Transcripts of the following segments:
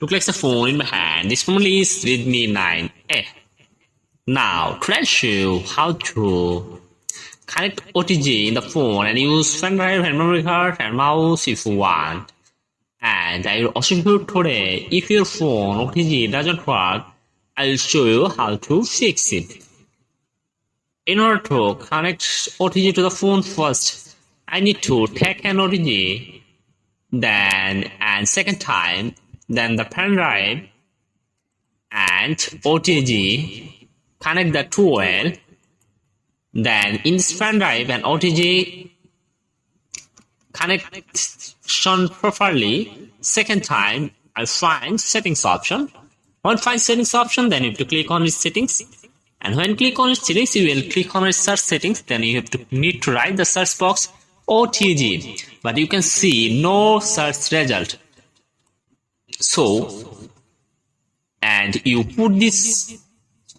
Look like the phone in my hand. This phone is Redmi 9A. Now, today I'll show you how to connect OTG in the phone and use Pendrive and memory card and mouse if you want. And I will also show you today, if your phone OTG doesn't work, I'll show you how to fix it. In order to connect OTG to the phone first, I need to take an OTG, and second time, then the pendrive and OTG, connect the two well. Then in this pendrive and OTG connection properly. Second time, I'll find settings option. When find settings option, then you have to click on this settings. And when click on settings, you will click on search settings. Then you need to write the search box OTG. But you can see no search result. So, and you put this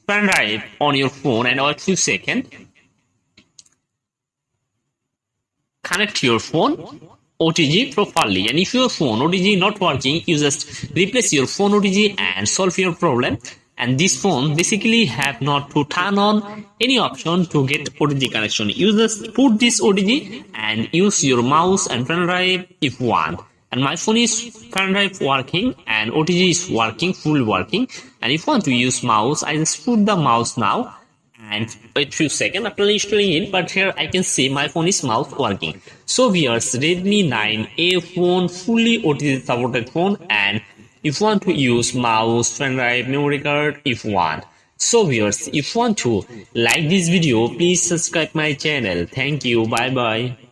pendrive on your phone and wait few seconds. Connect your phone OTG properly, and if your phone OTG not working, you just replace your phone OTG and solve your problem. And this phone basically have not to turn on any option to get OTG connection. You just put this OTG and use your mouse and pendrive if you want. And my phone is pendrive working and OTG is working, full working. And if you want to use mouse, I just put the mouse now and wait few seconds after installing it. But here I can see my phone is mouse working. So viewers, Redmi 9A phone, fully OTG supported phone, and if you want to use mouse, pendrive, memory card, if you want. So viewers, if you want to like this video, please subscribe my channel. Thank you. Bye bye.